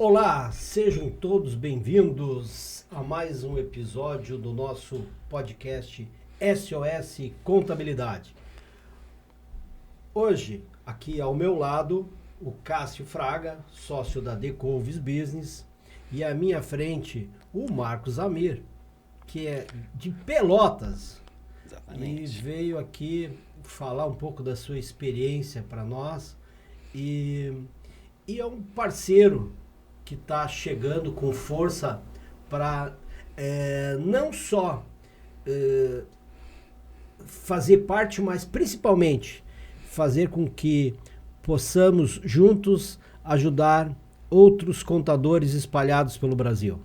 Olá, sejam todos bem-vindos a mais um episódio do nosso podcast SOS Contabilidade. Hoje, aqui ao meu lado, o Cássio Fraga, sócio da Decouves Business, e à minha frente, o Marcos Amir, que é de Pelotas. Exatamente. E veio aqui falar um pouco da sua experiência para nós e é um parceiro que está chegando com força para não só fazer parte, mas principalmente fazer com que possamos juntos ajudar outros contadores espalhados pelo Brasil.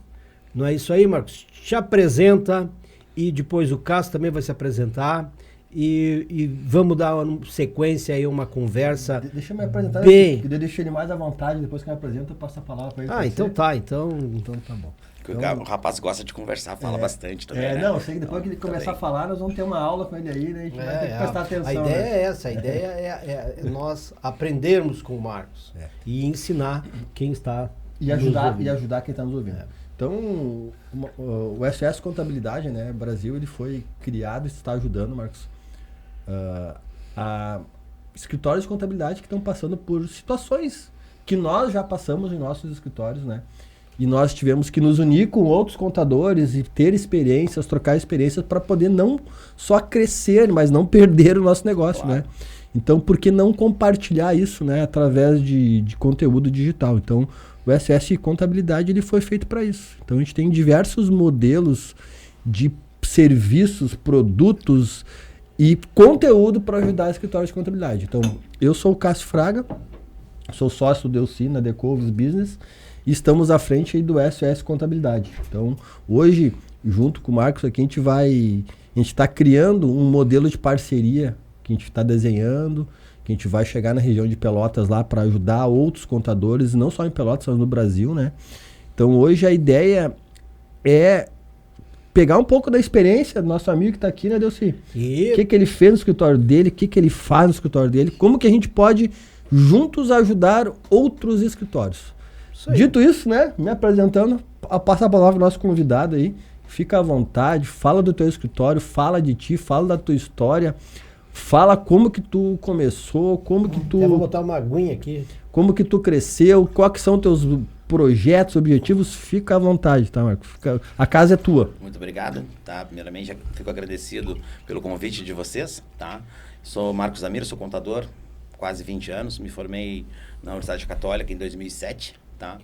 Não é isso aí, Marcos? Te apresenta e depois o Cássio também vai se apresentar. E vamos dar uma sequência aí, uma conversa. Deixa eu me apresentar, bem. Eu deixo ele mais à vontade, depois que eu me apresento, eu passo a palavra para ele. Ah, então tá, então tá bom. Então, o rapaz gosta de conversar, fala bastante também, né? Não, eu sei que depois que ele começar a falar, nós vamos ter uma aula com ele aí, né? A gente vai ter que prestar atenção. A ideia é essa, a ideia é nós aprendermos com o Marcos e ensinar quem está e ajudar quem está nos ouvindo. Então, o SOS Contabilidade, né, Brasil, ele foi criado e está ajudando, Marcos, a escritórios de contabilidade que estão passando por situações que nós já passamos em nossos escritórios, né? E nós tivemos que nos unir com outros contadores e ter experiências, trocar experiências para poder não só crescer, mas não perder o nosso negócio, claro, né? Então, por que não compartilhar isso, né, através de conteúdo digital? Então, o SOS Contabilidade ele foi feito para isso. Então, a gente tem diversos modelos de serviços, produtos e conteúdo para ajudar escritórios de contabilidade. Então, eu sou o Cássio Fraga, sou sócio do Delci na Decouves Business e estamos à frente aí do SOS Contabilidade. Então, hoje, junto com o Marcos aqui, a gente está criando um modelo de parceria que a gente está desenhando, que a gente vai chegar na região de Pelotas lá para ajudar outros contadores, não só em Pelotas, mas no Brasil, né? Então, hoje a ideia é pegar um pouco da experiência do nosso amigo que está aqui, né, Delci? O que ele fez no escritório dele, o que ele faz no escritório dele, como que a gente pode juntos ajudar outros escritórios. Dito isso, né, me apresentando, passo a palavra ao nosso convidado aí, fica à vontade, fala do teu escritório, fala de ti, fala da tua história, fala como que tu começou, como que tu... Eu vou botar uma aguinha aqui. Como que tu cresceu, quais são teus projetos, objetivos, fica à vontade, tá, Marcos? A casa é tua. Muito obrigado, tá? Primeiramente, já fico agradecido pelo convite de vocês, tá? Sou Marcos Amir, sou contador, quase 20 anos, me formei na Universidade Católica em 2007, tá?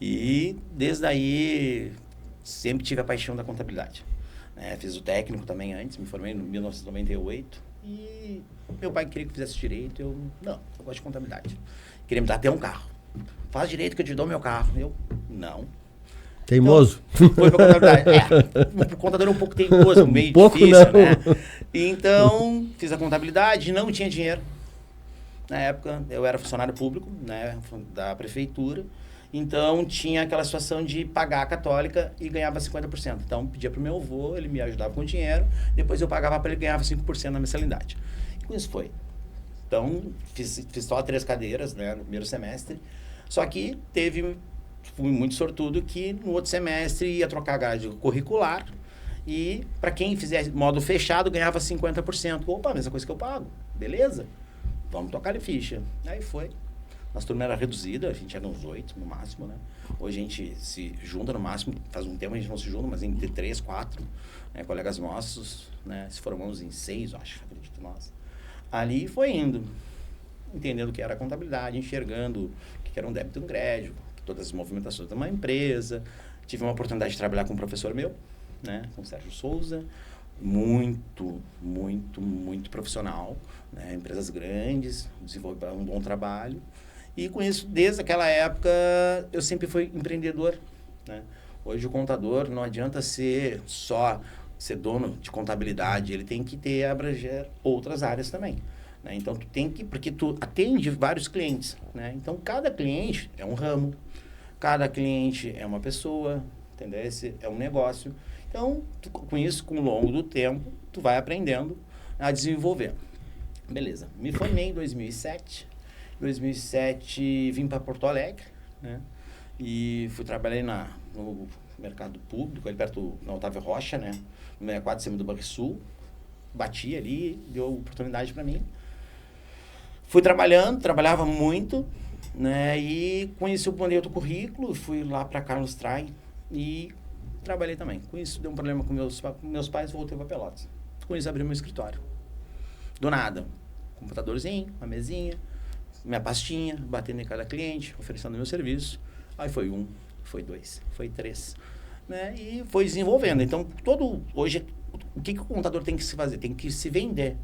E desde aí sempre tive a paixão da contabilidade. Fiz o técnico também antes, me formei em 1998 e meu pai queria que eu fizesse direito, eu gosto de contabilidade. Queria me dar até um carro. Faz direito que eu te dou meu carro. Eu, não. Teimoso. Então, foi pra contabilidade. O contador é um pouco teimoso, meio difícil, não, né? Então, fiz a contabilidade, não tinha dinheiro. Na época, eu era funcionário público, né, da prefeitura. Então, tinha aquela situação de pagar a católica e ganhava 50%. Então, pedia pro meu avô, ele me ajudava com dinheiro. Depois eu pagava para ele, ganhava 5% na mensalidade. E com isso foi. Então, fiz só 3 cadeiras, né, no primeiro semestre. Só que fui muito sortudo que no outro semestre ia trocar a grade curricular e para quem fizesse modo fechado ganhava 50%. Opa, mesma coisa que eu pago. Beleza? Vamos tocar de ficha. Aí foi. Nossa turma era reduzida, a gente era uns 8 no máximo, né? Hoje a gente se junta no máximo, faz um tempo a gente não se junta, mas entre 3, 4, né, colegas nossos, né, se formamos em 6, acho, acredito nós. Ali foi indo, entendendo o que era a contabilidade, enxergando o que era um débito e um crédito, todas as movimentações de uma empresa. Tive uma oportunidade de trabalhar com um professor meu, né, com o Sérgio Souza, muito profissional, né, empresas grandes, desenvolveu um bom trabalho. E com isso, desde aquela época, eu sempre fui empreendedor, né? Hoje o contador não adianta ser dono de contabilidade, ele tem que abranger outras áreas também, né? Então, porque tu atende vários clientes, né? Então, cada cliente é um ramo, cada cliente é uma pessoa, entendeu? Esse é um negócio. Então, com isso, com o longo do tempo, tu vai aprendendo a desenvolver. Beleza. Me formei em 2007. Em 2007, vim para Porto Alegre, né? E fui trabalhar no mercado público, ali perto na Otávio Rocha, né? No 64 de cima do Banrisul. Bati ali, deu oportunidade para mim. Fui trabalhando, trabalhava muito, né? E mandei outro currículo, fui lá para Carlos Trai e trabalhei também. Com isso, deu um problema com meus pais, voltei para Pelotas. Com isso, abri meu escritório. Do nada. Computadorzinho, uma mesinha, minha pastinha, batendo em cada cliente, oferecendo meu serviço. Aí foi 1, foi 2, foi 3. Né? E foi desenvolvendo. Então, hoje, o que o contador tem que se fazer? Tem que se vender.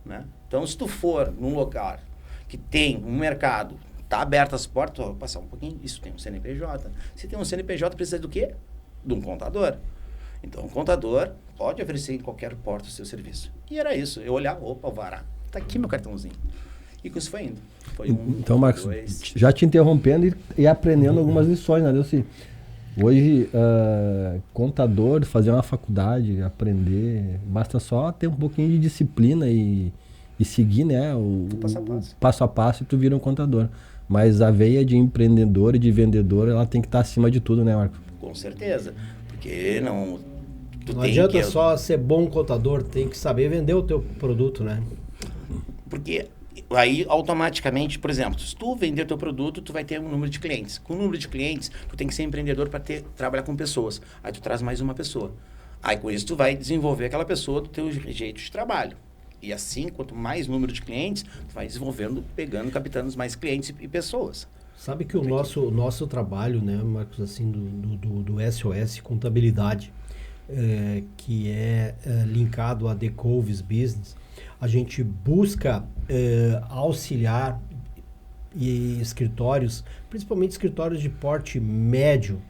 Né? Então, se tu for num lugar que tem um mercado, tá aberto as portas, vou passar um pouquinho, isso tem um CNPJ. Se tem um CNPJ, precisa do quê? De um contador. Então, o contador pode oferecer em qualquer porta o seu serviço. E era isso. Eu olhava, opa, o Vará, tá aqui meu cartãozinho. E com isso foi indo. Foi 1, então, Marcos, 2... já te interrompendo e aprendendo algumas lições, né, Delci? Hoje, contador, fazer uma faculdade, aprender, basta só ter um pouquinho de disciplina e seguir, né, o passo a passo e tu vira um contador. Mas a veia de empreendedor e de vendedor, ela tem que estar acima de tudo, né, Marcos? Com certeza. Porque não... Não adianta só ser bom contador, tem que saber vender o teu produto, né? Porque aí, automaticamente, por exemplo, se tu vender o teu produto, tu vai ter um número de clientes. Com o número de clientes, tu tem que ser empreendedor para trabalhar com pessoas. Aí tu traz mais uma pessoa. Aí com isso tu vai desenvolver aquela pessoa do teu jeito de trabalho. E assim, quanto mais número de clientes, tu vai desenvolvendo, pegando, captando mais clientes e pessoas. Sabe que o nosso trabalho, né, Marcos, assim, do SOS Contabilidade, que é linkado a The Coves Business, a gente busca auxiliar escritórios, principalmente escritórios de porte médio,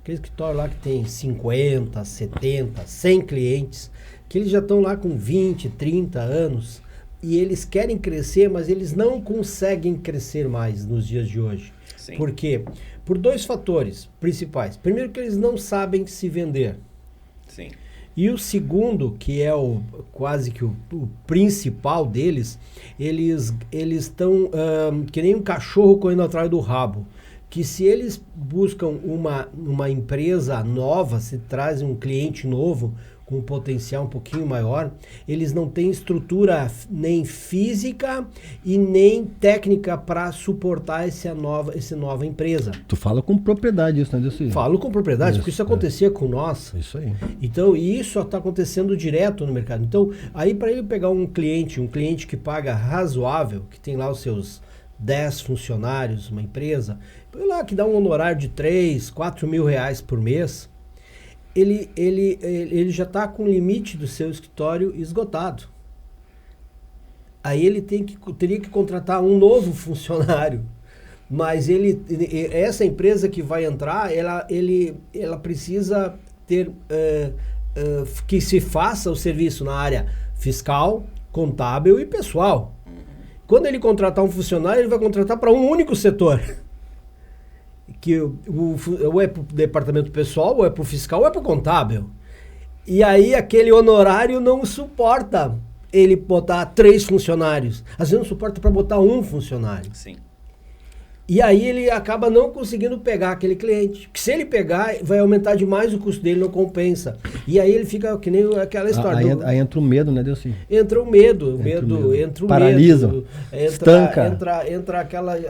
aquele escritório lá que tem 50, 70, 100 clientes, que eles já estão lá com 20, 30 anos e eles querem crescer, mas eles não conseguem crescer mais nos dias de hoje. Sim. Por quê? Por 2 fatores principais. Primeiro, que eles não sabem se vender. Sim. E o segundo, que é quase que o principal deles, eles estão que nem um cachorro correndo atrás do rabo. Que se eles buscam uma empresa nova, se trazem um cliente novo, com um potencial um pouquinho maior, eles não têm estrutura nem física e nem técnica para suportar essa nova empresa. Tu fala com propriedade isso, né, Delci? Falo com propriedade, porque isso acontecia com nós. Isso aí. Então, e isso está acontecendo direto no mercado. Então, aí para ele pegar um cliente que paga razoável, que tem lá os seus 10 funcionários, uma empresa, lá que dá um honorário de 3, 4 mil reais por mês, ele já está com o limite do seu escritório esgotado. Aí ele teria que contratar um novo funcionário. Mas essa empresa que vai entrar, ela precisa ter que se faça o serviço na área fiscal, contábil e pessoal. Quando ele contratar um funcionário, ele vai contratar para um único setor. Que ou é para o departamento pessoal, ou é para o fiscal, ou é para o contábil. E aí aquele honorário não suporta ele botar 3 funcionários. Às vezes não suporta para botar um funcionário. Sim. E aí ele acaba não conseguindo pegar aquele cliente. Porque se ele pegar, vai aumentar demais o custo dele, não compensa. E aí ele fica que nem aquela história. Aí entra o medo, né, Delci? Entra o medo. Paralisa, estanca. Entra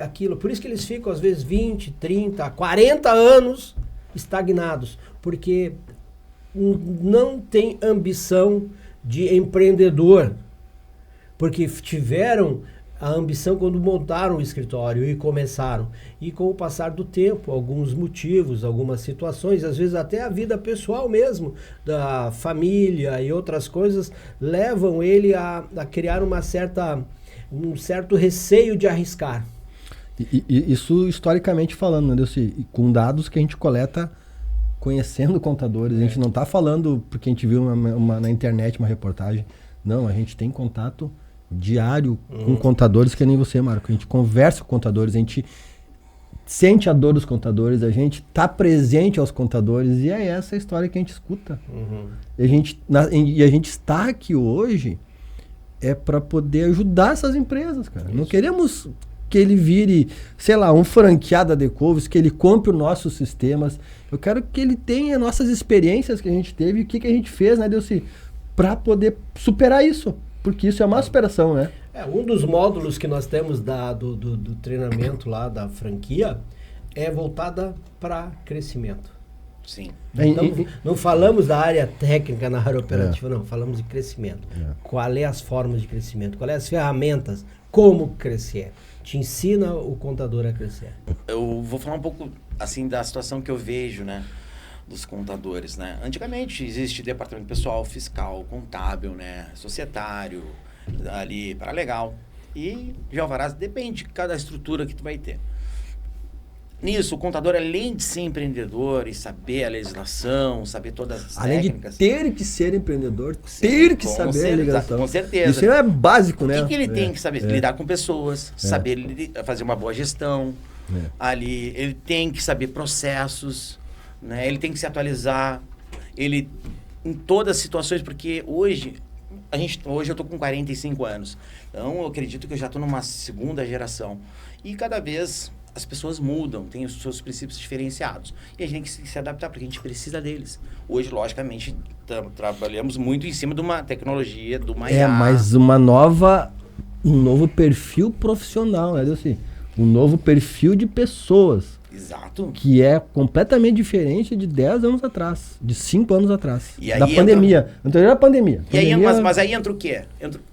aquilo. Por isso que eles ficam, às vezes, 20, 30, 40 anos estagnados. Porque não tem ambição de empreendedor. Porque tiveram a ambição quando montaram o escritório e começaram. E com o passar do tempo, alguns motivos, algumas situações, às vezes até a vida pessoal mesmo, da família e outras coisas, levam ele a criar um certo receio de arriscar. E isso historicamente falando, né, Delci? Com dados que a gente coleta conhecendo contadores. A gente não está falando porque a gente viu na internet uma reportagem. Não, a gente tem contato diário com contadores que nem você, Marco. A gente conversa com contadores, a gente sente a dor dos contadores, a gente tá presente aos contadores e é essa a história que a gente escuta. E a gente está aqui hoje para poder ajudar essas empresas, cara. Isso. Não queremos que ele vire, sei lá, um franqueado da Decovos, que ele compre os nossos sistemas. Eu quero que ele tenha nossas experiências que a gente teve e o que a gente fez, né, Delci? Para poder superar isso. Porque isso é uma superação, né? Um dos módulos que nós temos do treinamento lá da franquia é voltada para crescimento. Sim. Então, não falamos da área técnica na área operativa, não. Falamos de crescimento. Qual é as formas de crescimento? Qual é as ferramentas? Como crescer? Te ensina o contador a crescer. Eu vou falar um pouco, assim, da situação que eu vejo, né? Dos contadores, né? Antigamente existe departamento pessoal, fiscal, contábil, né? Societário, ali, paralegal. E de alvarás, depende de cada estrutura que tu vai ter. Nisso, o contador, além de ser empreendedor e saber a legislação, saber todas as técnicas... Além de ter que ser empreendedor, ter que saber a legislação. Com certeza. Isso é básico, né? O que ele tem que saber? Lidar com pessoas, saber fazer uma boa gestão. Ali, ele tem que saber processos, né? Ele tem que se atualizar. Ele, em todas as situações, porque hoje eu estou com 45 anos. Então, eu acredito que eu já estou numa segunda geração. E cada vez... as pessoas mudam, têm os seus princípios diferenciados. E a gente tem que se adaptar, porque a gente precisa deles. Hoje, logicamente, trabalhamos muito em cima de uma tecnologia, de uma IA. Mas um novo perfil profissional, né, Delci? Um novo perfil de pessoas. Exato. Que é completamente diferente de 10 anos atrás, de 5 anos atrás. E aí da pandemia. Anterior à pandemia. E aí, mas aí entra o quê?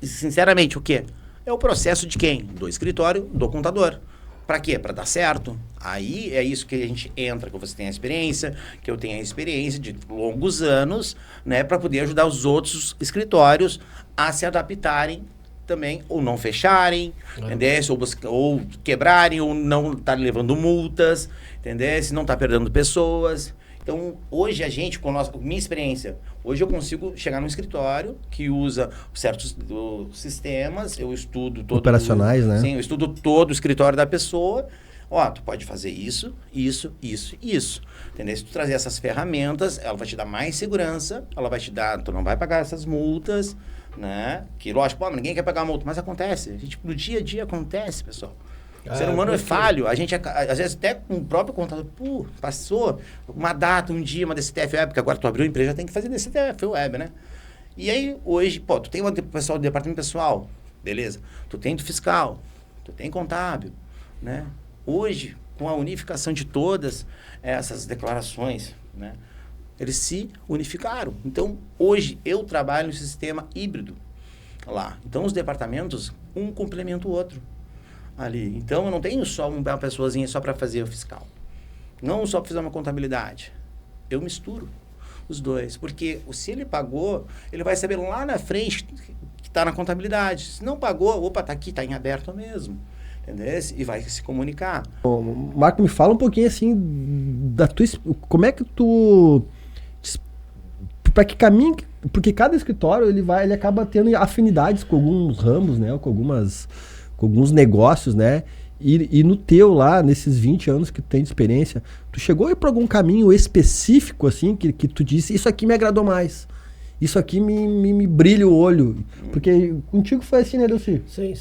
Sinceramente, o quê? É o processo de quem? Do escritório, do contador. Para quê? Para dar certo. Aí é isso que a gente entra, que você tem a experiência, que eu tenho a experiência de longos anos, né, para poder ajudar os outros escritórios a se adaptarem também, ou não fecharem, entendeu? Ou quebrarem, ou não estarem levando multas, entendeu? Se não tá perdendo pessoas. Então, hoje a gente, com minha experiência, hoje eu consigo chegar num escritório que usa certos sistemas, eu estudo todo... Operacionais, né? Sim, eu estudo todo o escritório da pessoa. Ó, tu pode fazer isso, isso, isso e isso. Entendeu? Se tu trazer essas ferramentas, ela vai te dar mais segurança, ela vai te dar... Tu não vai pagar essas multas, né? Que, lógico, pô, ninguém quer pagar multa, mas acontece. No dia a dia acontece, pessoal. O ser humano é falho. A gente, às vezes, até com o próprio contador, passou uma data, um dia, uma DCTF web, porque agora tu abriu a empresa, já tem que fazer DCTF web, né? E aí, hoje, tu tem o pessoal do departamento pessoal, beleza? Tu tem do fiscal, tu tem contábil, né? Hoje, com a unificação de todas essas declarações, né? Eles se unificaram. Então, hoje, eu trabalho no sistema híbrido lá. Então, os departamentos, um complementa o outro. Ali. Então, eu não tenho só uma pessoazinha só para fazer o fiscal. Não só para fazer uma contabilidade. Eu misturo os dois. Porque se ele pagou, ele vai saber lá na frente que está na contabilidade. Se não pagou, opa, está aqui, está em aberto mesmo. Entendeu? E vai se comunicar. Marco, me fala um pouquinho assim da tua... Como é que tu... Para que caminho... Porque cada escritório, ele acaba tendo afinidades com alguns ramos, né? Com alguns negócios, né? E no teu lá, nesses 20 anos que tu tem de experiência, tu chegou a ir para algum caminho específico, assim, que tu disse, isso aqui me agradou mais, isso aqui me brilha o olho, porque contigo foi assim, né, Delci? Sim.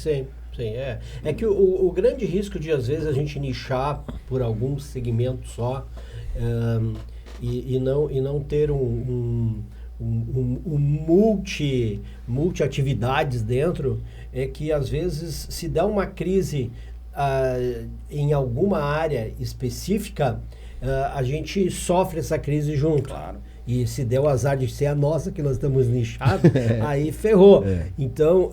É que o grande risco de, às vezes, a gente nichar por algum segmento só e não ter multi-atividades dentro, é que às vezes se dá uma crise em alguma área específica, a gente sofre essa crise junto. Claro. E se der o azar de ser a nossa, que nós estamos nichados, aí ferrou. Então,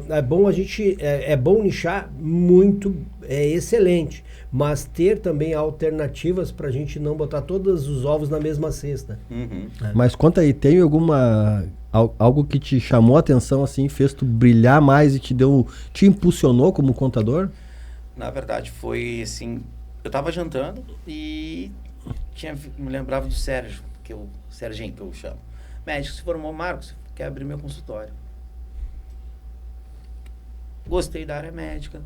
é bom nichar muito, é excelente. Mas ter também alternativas para a gente não botar todos os ovos na mesma cesta. Uhum. Mas conta aí, tem algo que te chamou a atenção, assim, fez tu brilhar mais e te impulsionou como contador? Na verdade, foi assim, eu estava jantando e me lembrava do Sérgio, Serginho, que eu chamo. Médico, se formou, Marcos, quer abrir meu consultório. Gostei da área médica,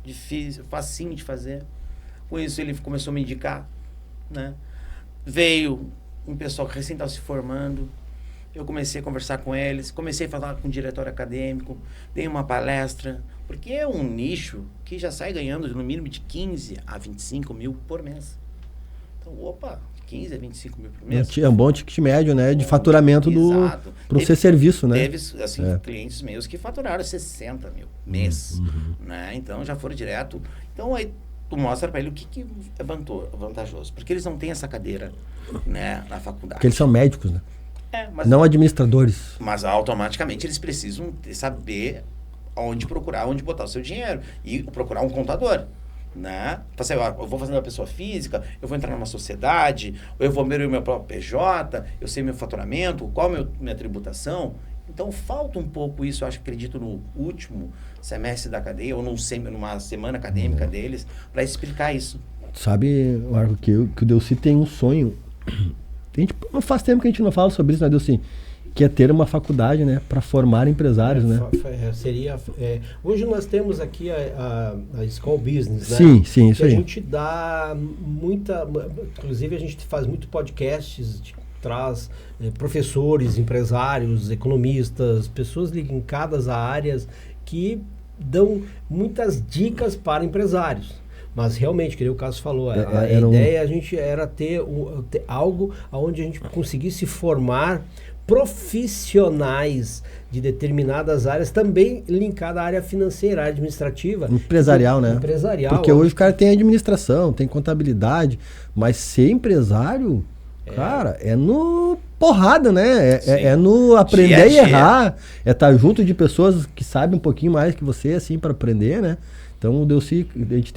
difícil, facinho de fazer. Com isso ele começou a me indicar, né? Veio um pessoal que recém estava se formando, eu comecei a conversar com eles, comecei a falar com o diretor acadêmico, dei uma palestra, porque é um nicho que já sai ganhando no mínimo de 15 a 25 mil por mês. Então, 15 a 25 mil por mês. É um bom ticket médio, né? De faturamento para o seu serviço, né? Teve, assim, clientes meus que faturaram 60 mil mês, né? Então, já foram direto. Então, aí tu mostra para ele o que é vantajoso. Porque eles não têm essa cadeira, né, na faculdade. Porque eles são médicos, né? Mas não administradores. Mas automaticamente eles precisam saber onde procurar, onde botar o seu dinheiro. E procurar um contador, né? Eu vou fazer uma pessoa física, eu vou entrar numa sociedade, ou eu vou ver o meu próprio PJ, eu sei meu faturamento, qual minha tributação. Então falta um pouco isso, eu acredito, no último semestre da cadeia, ou numa semana acadêmica deles, para explicar isso. Sabe, Marco, que o Delcy tem um sonho. Não faz tempo que a gente não fala sobre isso, né, Delcy? Que é ter uma faculdade, né, para formar empresários, né? Hoje nós temos aqui a School Business, né? Sim, isso que aí. A gente dá inclusive a gente faz muito podcasts, traz professores, empresários, economistas, pessoas ligadas a áreas que dão muitas dicas para empresários. Mas realmente, que o Cássio falou, a ideia a gente era ter algo onde a gente conseguisse formar profissionais de determinadas áreas, também linkada à área financeira, à área administrativa. Empresarial, né? Empresarial. Porque hoje o cara tem administração, tem contabilidade, mas ser empresário, cara, é no porrada, né? É no aprender e errar, é estar junto de pessoas que sabem um pouquinho mais que você, assim, para aprender, né? Então o Delcy, a gente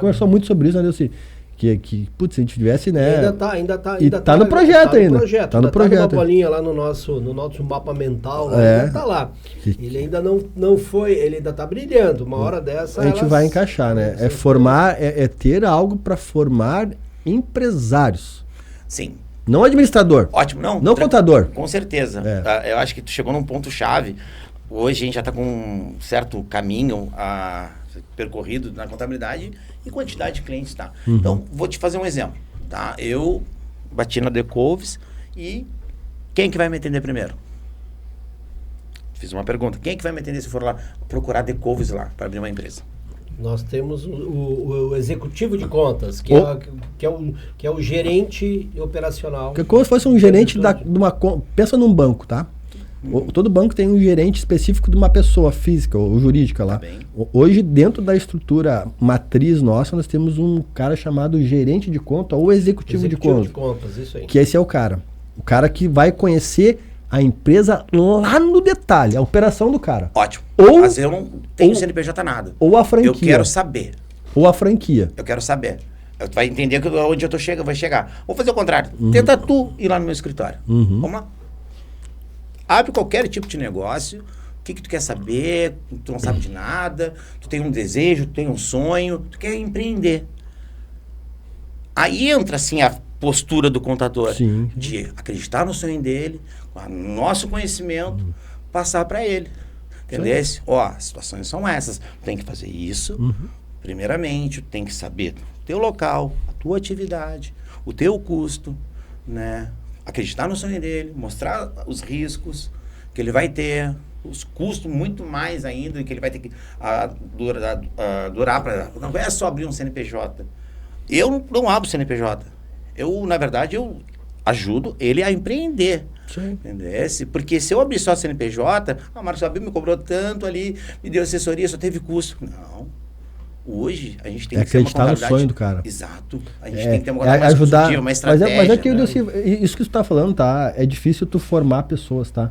conversou muito sobre isso, né, Delcy? Que putz, se a gente tivesse, né? Ainda tá no projeto ainda. Tá no projeto. Uma bolinha lá no nosso mapa mental, ainda tá lá. Ele ainda não foi, ele ainda tá brilhando. Uma hora dessa. A gente vai encaixar, né? É ter algo para formar empresários. Sim. Não administrador. Ótimo, não contador. Com certeza. Eu acho que tu chegou num ponto-chave. Hoje a gente já está com um certo caminho percorrido na contabilidade e quantidade de clientes, tá? Então, vou te fazer um exemplo, tá? Eu bati na Decoves e quem que vai me atender primeiro? Fiz uma pergunta. Quem que vai me atender se for lá procurar Decoves lá para abrir uma empresa? Nós temos o executivo de contas, que é o gerente operacional. Que é como se fosse um gerente de uma... Pensa num banco, tá? Todo banco tem um gerente específico de uma pessoa física ou jurídica lá. Hoje, dentro da estrutura matriz nossa, nós temos um cara chamado gerente de conta ou executivo de contas. Isso aí. Que esse é o cara. O cara que vai conhecer a empresa lá no detalhe, a operação do cara. Ótimo. Mas eu não tenho CNPJ nada. Ou a franquia. Eu quero saber. Ou a franquia. Eu quero saber. Tu vai entender onde eu vai chegar. Vou fazer o contrário. Tenta tu ir lá no meu escritório. Vamos lá. Abre qualquer tipo de negócio, o que tu quer saber, tu não sabe de nada, tu tem um desejo, tu tem um sonho, tu quer empreender. Aí entra, assim, a postura do contador. Sim. De acreditar no sonho dele, com o nosso conhecimento, passar para ele. Entendeu? As situações são essas. Tu tem que fazer isso, primeiramente, tu tem que saber o teu local, a tua atividade, o teu custo, né? Acreditar no sonho dele, mostrar os riscos que ele vai ter, os custos muito mais ainda que ele vai ter que durar para... Não é só abrir um CNPJ. Eu não abro CNPJ. Na verdade, eu ajudo ele a empreender. Entendeu? Porque se eu abrir só CNPJ, Marcos Abel me cobrou tanto ali, me deu assessoria, só teve custo. Não. Hoje, a gente tem que acreditar no sonho do cara. Exato. A gente tem que ter uma contabilidade mais ajudar, uma estratégia. Mas é que isso que você está falando, tá? É difícil tu formar pessoas, tá?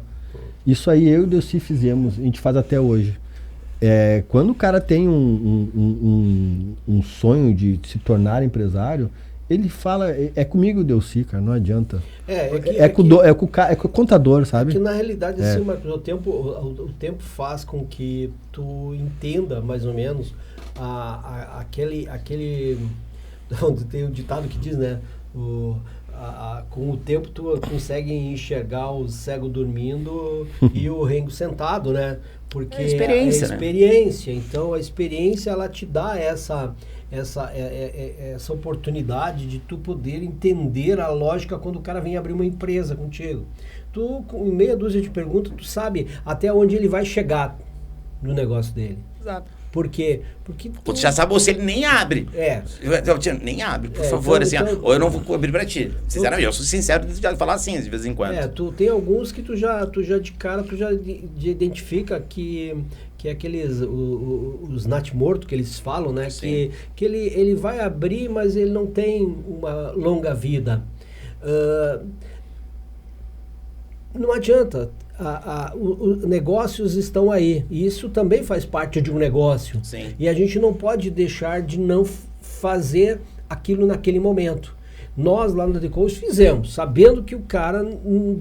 Isso aí eu e o Delcy fizemos, a gente faz até hoje. Quando o cara tem um sonho de se tornar empresário, ele fala, é comigo o Delcy, cara, não adianta. É com o contador, sabe? Que na realidade, assim, Marcos, o tempo faz com que tu entenda mais ou menos aquele onde tem um ditado que diz, né? com o tempo tu consegue enxergar o cego dormindo e o rengo sentado, né? Porque é experiência, a experiência, né? Então a experiência ela te dá essa oportunidade de tu poder entender a lógica quando o cara vem abrir uma empresa contigo. Tu, com meia dúzia de perguntas, tu sabe até onde ele vai chegar no negócio dele. Exato. Por quê? Porque tu já sabe, ou se ele nem abre. Nem abre, por favor, assim, ou eu não vou abrir pra ti. Sinceramente, eu sou sincero de falar assim, de vez em quando. Tu tem alguns que tu já de cara, tu já identifica que é aqueles, os natimorto que eles falam, né? Que ele vai abrir, mas ele não tem uma longa vida. Não adianta. Os negócios estão aí. E isso também faz parte de um negócio. Sim. E a gente não pode deixar de não fazer aquilo naquele momento. Nós lá no Decoach fizemos, sabendo que o cara,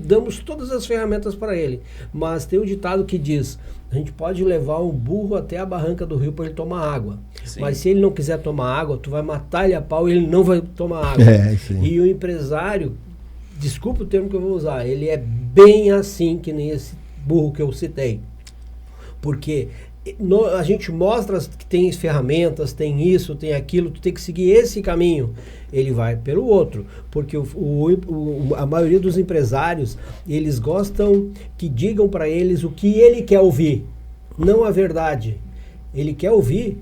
damos todas as ferramentas para ele. Mas tem um ditado que diz, a gente pode levar um burro até a barranca do rio para ele tomar água. Sim. Mas se ele não quiser tomar água, tu vai matar ele a pau e ele não vai tomar água. E o empresário, desculpa o termo que eu vou usar, ele é bem assim que nem esse burro que eu citei. Porque a gente mostra que tem ferramentas, tem isso, tem aquilo, tu tem que seguir esse caminho. Ele vai pelo outro. Porque a maioria dos empresários, eles gostam que digam para eles o que ele quer ouvir, não a verdade. Ele quer ouvir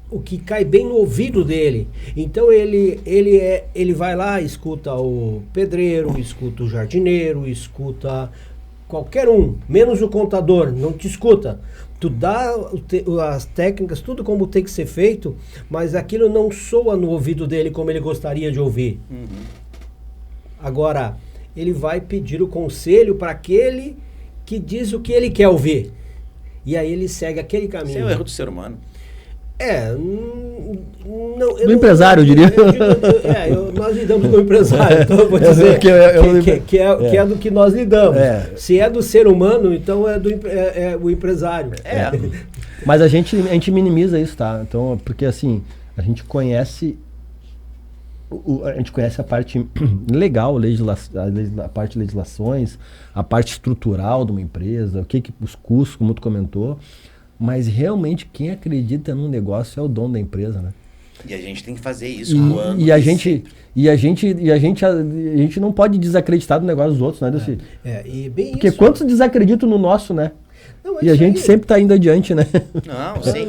o que cai bem no ouvido dele. Então ele vai lá, escuta o pedreiro, escuta o jardineiro, escuta qualquer um, menos o contador, não te escuta. Tu dá as técnicas, tudo como tem que ser feito, mas aquilo não soa no ouvido dele como ele gostaria de ouvir. Uhum. Agora, ele vai pedir o conselho para aquele que diz o que ele quer ouvir. E aí ele segue aquele caminho. Esse é o erro do ser humano. Do empresário, eu diria. Nós lidamos com o empresário, então eu vou dizer que é do que nós lidamos. Se é do ser humano, então é o empresário. Mas a gente minimiza isso, tá? Então, porque assim, a gente conhece a parte legal, a parte de legislações, a parte estrutural de uma empresa, os custos, como tu comentou. Mas realmente quem acredita num negócio é o dono da empresa, né? E a gente tem que fazer isso a gente não pode desacreditar do negócio dos outros, né, Delci? Porque isso, quantos desacreditam no nosso, né? Não, e a gente sempre está indo adiante, né? Não, sim.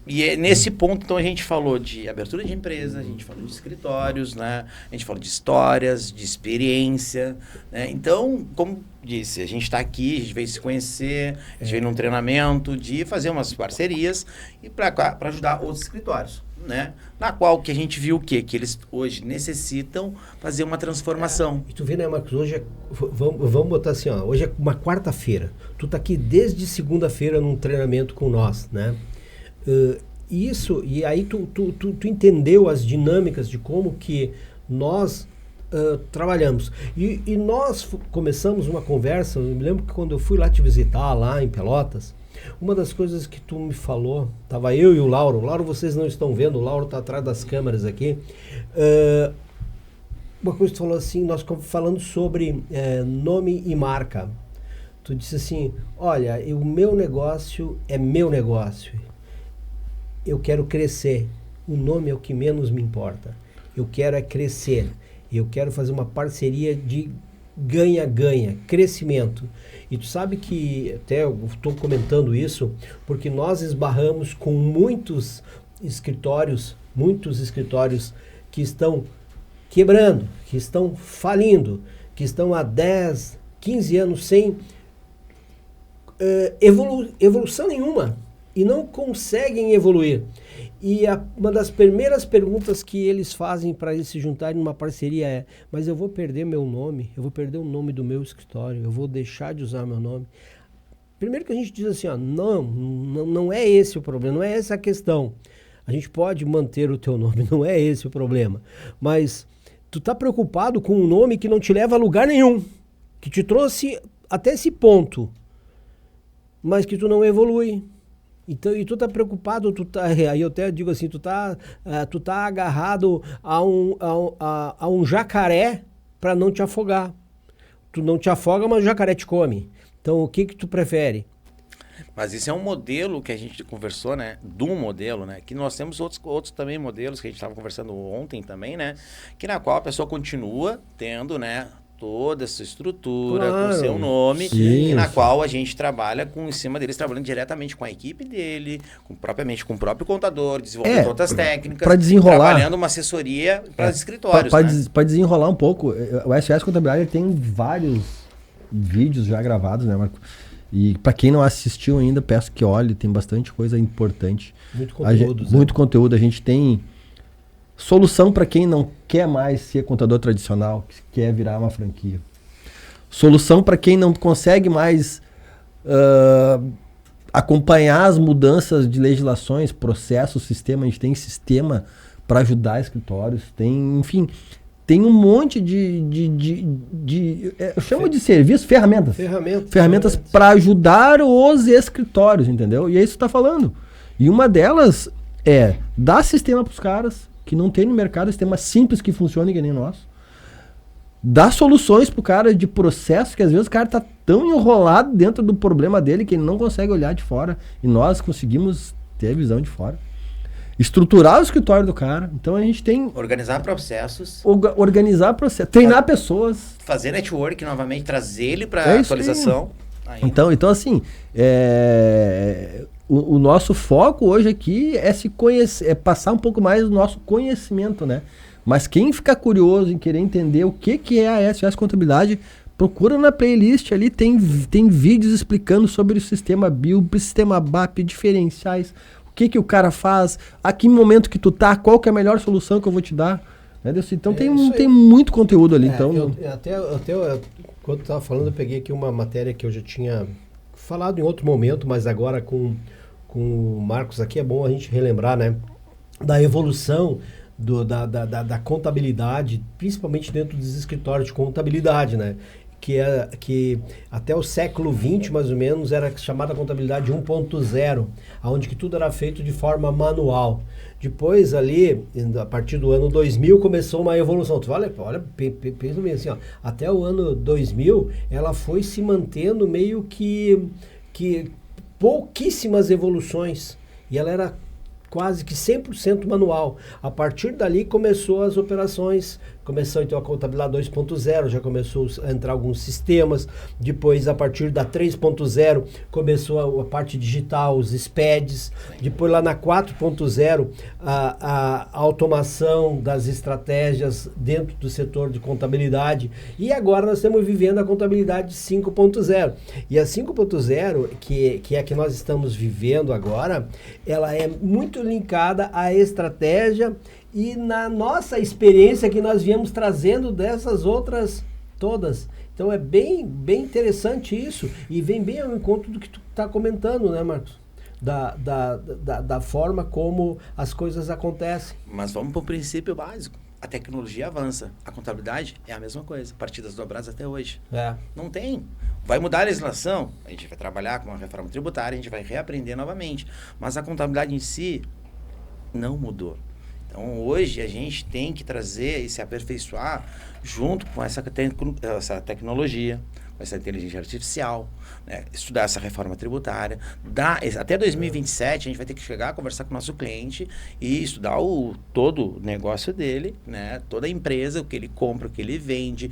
E é nesse ponto, então, a gente falou de abertura de empresa, a gente falou de escritórios, né? A gente falou de histórias, de experiência, né? Então, como disse, a gente está aqui, a gente veio se conhecer, a gente veio num treinamento de fazer umas parcerias e para ajudar outros escritórios, né? Na qual que a gente viu o quê? Que eles hoje necessitam fazer uma transformação. E tu vê, né, Marcos, hoje vamos botar assim, ó, hoje é uma quarta-feira. Tu tá aqui desde segunda-feira num treinamento com nós, né? E aí tu entendeu as dinâmicas de como que nós trabalhamos. E nós começamos uma conversa, eu me lembro que quando eu fui lá te visitar, lá em Pelotas, uma das coisas que tu me falou, tava eu e o Lauro, vocês não estão vendo, o Lauro tá atrás das câmeras aqui, uma coisa que tu falou assim, nós falando sobre nome e marca. Tu disse assim, olha, o meu negócio é meu negócio, eu quero crescer, o nome é o que menos me importa, eu quero crescer, eu quero fazer uma parceria de ganha-ganha, crescimento. E tu sabe que, até eu estou comentando isso, porque nós esbarramos com muitos escritórios que estão quebrando, que estão falindo, que estão há 10, 15 anos sem evolução nenhuma e não conseguem evoluir. E uma das primeiras perguntas que eles fazem para eles se juntarem numa parceria é: mas eu vou perder meu nome, eu vou perder o nome do meu escritório, eu vou deixar de usar meu nome. Primeiro que a gente diz assim, ó, não é esse o problema, não é essa a questão. A gente pode manter o teu nome, não é esse o problema. Mas tu tá preocupado com um nome que não te leva a lugar nenhum, que te trouxe até esse ponto, mas que tu não evolui. Então, e tu tá preocupado, aí eu até digo assim, tu tá agarrado a um jacaré para não te afogar. Tu não te afoga, mas o jacaré te come. Então, o que tu prefere? Mas isso é um modelo que a gente conversou, né? De um modelo, né? Que nós temos outros também modelos que a gente estava conversando ontem também, né? Que na qual a pessoa continua tendo, né? Toda essa estrutura, Claro, com seu nome, sim, e na sim. qual a gente trabalha em cima deles, trabalhando diretamente com a equipe dele, propriamente com o próprio contador, desenvolvendo outras técnicas, pra desenrolar, trabalhando uma assessoria para os escritórios, né? Para desenrolar um pouco, o SOS Contabilidade ele tem vários vídeos já gravados, né, Marco? E para quem não assistiu ainda, peço que olhe, tem bastante coisa importante. Muito conteúdo. Muito conteúdo. A gente tem solução para quem não quer mais ser contador tradicional, que quer virar uma franquia. Solução para quem não consegue mais acompanhar as mudanças de legislações, processos, sistema. A gente tem sistema para ajudar escritórios. Tem, enfim, tem um monte eu chamo de serviço, ferramentas para ajudar os escritórios, entendeu? E é isso que tu tá falando. E uma delas é dar sistema para os caras, que não tem no mercado, sistema simples que funcione que nem o nosso. Dar soluções pro cara de processo, que às vezes o cara tá tão enrolado dentro do problema dele que ele não consegue olhar de fora. E nós conseguimos ter a visão de fora. Estruturar o escritório do cara. Então a gente tem... Organizar processos. Organizar processos. Treinar pessoas. Fazer network novamente, trazer ele para atualização. Então assim, o nosso foco hoje aqui é se conhecer, é passar um pouco mais do nosso conhecimento, né? Mas quem ficar curioso em querer entender o que é a SOS Contabilidade, procura na playlist ali, tem vídeos explicando sobre o sistema BIL, o sistema BAP, diferenciais, o que o cara faz, a que momento que tu tá, qual que é a melhor solução que eu vou te dar. Né? Então tem muito conteúdo ali. Então... Até quando tu estava falando, eu peguei aqui uma matéria que eu já tinha falado em outro momento, mas agora com o Marcos aqui é bom a gente relembrar, né? Da evolução da contabilidade, principalmente dentro dos escritórios de contabilidade, né? Que até o século XX, mais ou menos, era chamada contabilidade 1.0, onde que tudo era feito de forma manual. Depois ali, a partir do ano 2000, começou uma evolução. Tu olha, pensa bem assim, ó, até o ano 2000, ela foi se mantendo meio que pouquíssimas evoluções. E ela era quase que 100% manual. A partir dali começou as operações, começou então a contabilidade 2.0, já começou a entrar alguns sistemas, depois a partir da 3.0 começou a parte digital, os SPEDs, depois lá na 4.0 a automação das estratégias dentro do setor de contabilidade, e agora nós estamos vivendo a contabilidade 5.0. E a 5.0, que é a que nós estamos vivendo agora, ela é muito linkada à estratégia e na nossa experiência que nós viemos trazendo dessas outras todas. Então é bem interessante isso e vem bem ao encontro do que tu está comentando, né, Marcos? Da forma como as coisas acontecem. Mas vamos para o princípio básico. A tecnologia avança. A contabilidade é a mesma coisa. Partidas dobradas até hoje. Não tem. Vai mudar a legislação. A gente vai trabalhar com uma reforma tributária, a gente vai reaprender novamente. Mas a contabilidade em si não mudou. Então, hoje, a gente tem que trazer e se aperfeiçoar junto com essa tecnologia, com essa inteligência artificial, né? Estudar essa reforma tributária. Até 2027, a gente vai ter que chegar a conversar com o nosso cliente e estudar todo o negócio dele, né? Toda a empresa, o que ele compra, o que ele vende,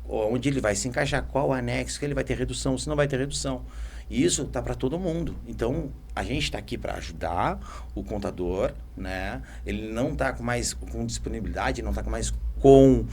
onde ele vai se encaixar, qual anexo, que ele vai ter redução, se não vai ter redução. E isso está para todo mundo. Então, a gente está aqui para ajudar o contador, né? Ele não está com disponibilidade, não está mais com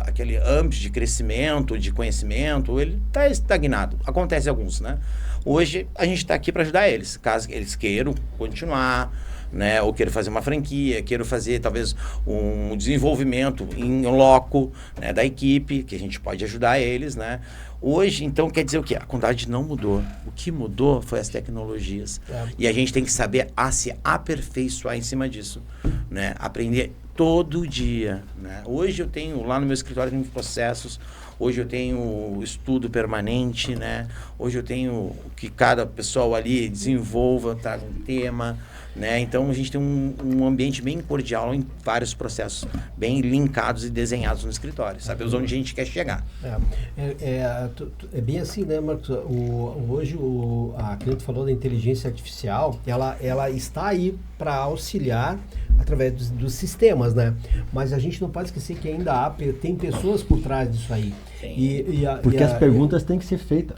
aquele âmbito de crescimento, de conhecimento, ele está estagnado. Acontece alguns, né? Hoje, a gente está aqui para ajudar eles, caso eles queiram continuar, né? Ou queiram fazer uma franquia, queiram fazer talvez um desenvolvimento em loco, né? Da equipe, que a gente pode ajudar eles, né? Hoje, então, quer dizer o quê? A contabilidade não mudou. O que mudou foi as tecnologias. E a gente tem que saber se aperfeiçoar em cima disso, né? Aprender todo dia, né? Hoje eu tenho, lá no meu escritório, tem processos, hoje eu tenho estudo permanente, né? Hoje eu tenho que cada pessoal ali desenvolva, traga um tema, né? Então a gente tem um ambiente bem cordial em vários processos, bem linkados e desenhados no escritório, sabemos onde a gente quer chegar. É bem assim, né, Marcos? Hoje a cliente falou da inteligência artificial, ela está aí para auxiliar através dos sistemas, né? Mas a gente não pode esquecer que ainda tem pessoas por trás disso aí. Porque as perguntas têm que ser feitas.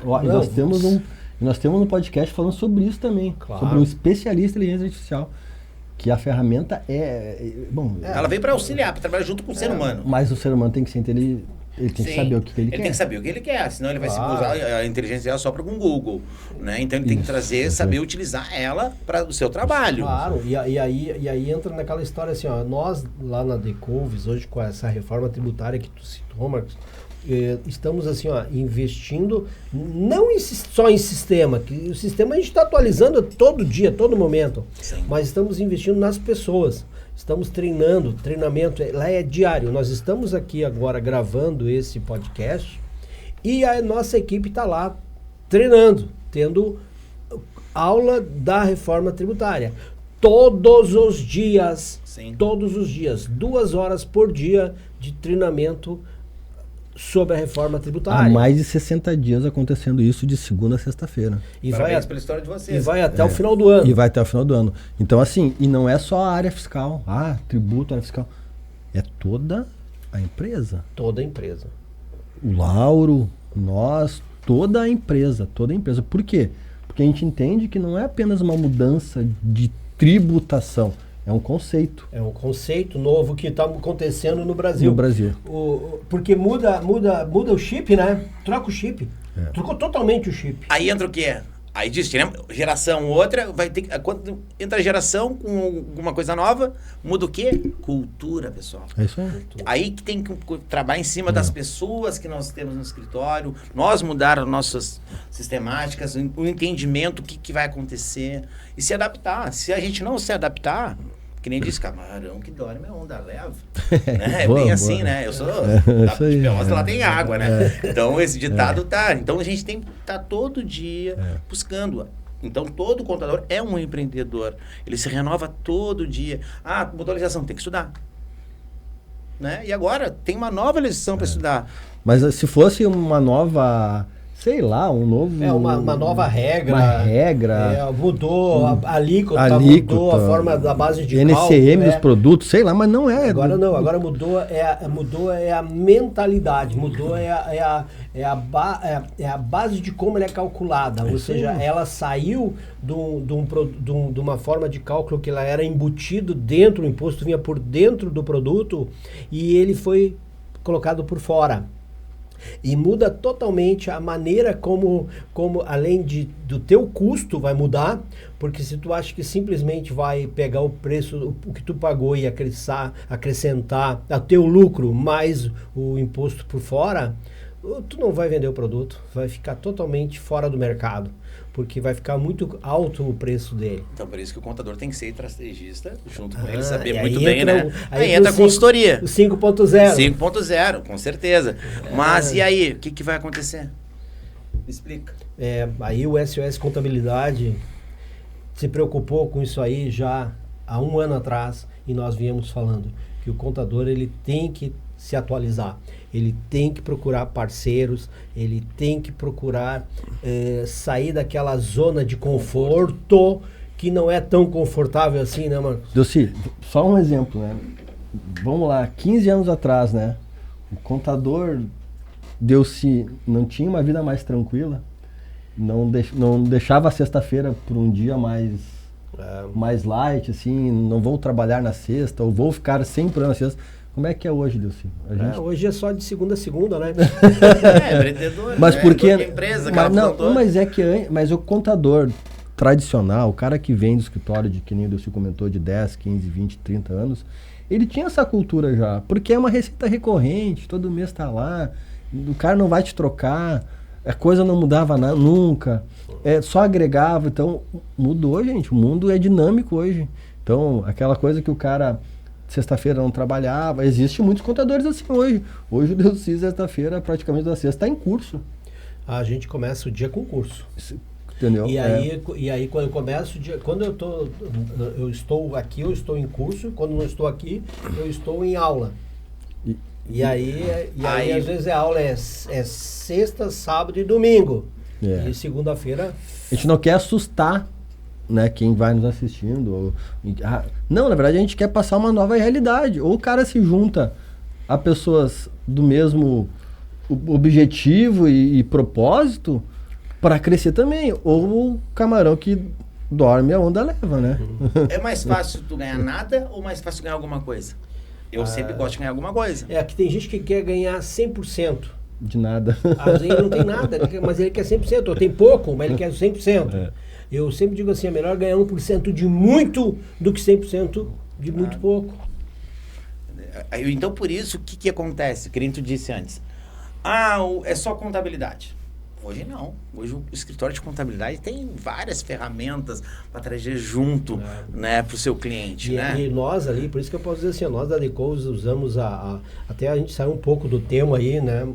Nós temos um podcast falando sobre isso também. Claro. Sobre um especialista em inteligência artificial. Que a ferramenta Ela veio para auxiliar, para trabalhar junto com o ser humano. Mas o ser humano tem que ser inteligente. Ele tem que saber o que ele quer. Ele tem que saber o que ele quer, senão ele vai se usar a inteligência artificial só para um Google, né? Então ele tem que saber utilizar ela para o seu trabalho. Claro, e aí entra naquela história assim, ó, nós lá na Decouves, hoje com essa reforma tributária que tu citou, Marcos, estamos assim, ó, investindo não só em sistema, que o sistema a gente está atualizando todo dia, todo momento. Sim. Mas estamos investindo nas pessoas. Estamos treinamento lá é diário. Nós estamos aqui agora gravando esse podcast e a nossa equipe está lá treinando, tendo aula da reforma tributária. Todos os dias, 2 horas por dia de treinamento sobre a reforma tributária. Há mais de 60 dias acontecendo isso de segunda a sexta-feira. Parabéns pela história de vocês. E vai até o final do ano. E vai até o final do ano. Então, assim, e não é só a área fiscal. Tributo, área fiscal. É toda a empresa. Toda a empresa. O Lauro, nós, toda a empresa. Por quê? Porque a gente entende que não é apenas uma mudança de tributação. É um conceito. É um conceito novo que está acontecendo no Brasil. No Brasil. Porque muda o chip, né? Troca o chip. Trocou totalmente o chip. Aí entra o quê? Aí diz, né? Geração outra, vai ter quando entra a geração com alguma coisa nova, muda o quê? Cultura, pessoal. É isso aí. Aí que tem que trabalhar em cima das pessoas que nós temos no escritório, nós mudar as nossas sistemáticas, o entendimento, o que vai acontecer e se adaptar. Se a gente não se adaptar, que nem diz, camarão que dorme a onda leva. Né? É Boa, bem boa. assim, né? Eu sou isso aí. de Pelotas, lá tem água, né? Então esse ditado tá. Então a gente tem que estar todo dia buscando. Então todo contador é um empreendedor. Ele se renova todo dia. Mudou a legislação, tem que estudar. Né? E agora tem uma nova legislação para estudar. Mas se fosse uma nova, sei lá, um novo... uma nova regra. Uma regra. Mudou a alíquota, mudou a forma da base de NCM cálculo. dos produtos, sei lá, mas não é. Agora não, agora mudou a mentalidade, mudou a base de como ela é calculada. Ou seja, ela saiu de uma forma de cálculo que ela era embutido dentro, o imposto vinha por dentro do produto e ele foi colocado por fora. E muda totalmente a maneira como além do teu custo vai mudar, porque se tu acha que simplesmente vai pegar o preço, o que tu pagou e acrescentar ao teu lucro mais o imposto por fora, tu não vai vender o produto, vai ficar totalmente fora do mercado, porque vai ficar muito alto o preço dele. Então, por isso que o contador tem que ser estrategista, junto com ele, saber muito aí bem, entra né? Aí entra a consultoria. O 5.0. 5.0, com certeza. Mas e aí, o que vai acontecer? Me explica. Aí o SOS Contabilidade se preocupou com isso aí já há 1 ano atrás, e nós viemos falando que o contador ele tem que se atualizar, ele tem que procurar parceiros, ele tem que procurar sair daquela zona de conforto que não é tão confortável assim, né, Marcos? Delci, só um exemplo, né? Vamos lá, 15 anos atrás, né? O contador Delci não tinha uma vida mais tranquila, não deixava a sexta-feira por um dia mais light, assim, não vou trabalhar na sexta, ou vou ficar sempre na sexta. Como é que é hoje, Delci? Hoje é só de segunda a segunda, né? Empreendedor, mas né? porque Empresa, mas o contador tradicional, o cara que vem do escritório de, que nem o Delci comentou, de 10, 15, 20, 30 anos, ele tinha essa cultura já, porque é uma receita recorrente, todo mês tá lá, o cara não vai te trocar, a coisa não mudava nunca, só agregava. Então mudou, gente, o mundo é dinâmico hoje. Então aquela coisa que o cara sexta-feira não trabalhava. Existem muitos contadores assim hoje. Hoje o Delcy, sexta-feira, praticamente da sexta, está em curso. A gente começa o dia com curso. Entendeu? E aí quando eu começo o dia, quando eu estou aqui, eu estou em curso, quando não estou aqui, eu estou em aula. E aí às vezes a aula é sexta, sábado e domingo. E segunda-feira... A gente não quer assustar, né, quem vai nos assistindo. Não, na verdade a gente quer passar uma nova realidade. Ou o cara se junta a pessoas do mesmo objetivo e propósito para crescer também. Ou o camarão que dorme a onda leva, né? É mais fácil tu ganhar nada ou mais fácil ganhar alguma coisa? Eu sempre gosto de ganhar alguma coisa. Que tem gente que quer ganhar 100%. De nada. Às vezes ele não tem nada, mas ele quer 100%. Ou tem pouco, mas ele quer 100%. Eu sempre digo assim, é melhor ganhar 1% de muito do que 100% de muito pouco. Então, por isso, o que acontece? Que nem tu disse antes. É só contabilidade. Hoje não. Hoje o escritório de contabilidade tem várias ferramentas para trazer junto, né, para o seu cliente. E nós ali, por isso que eu posso dizer assim, nós da Decovos usamos até a gente saiu um pouco do tema aí, né,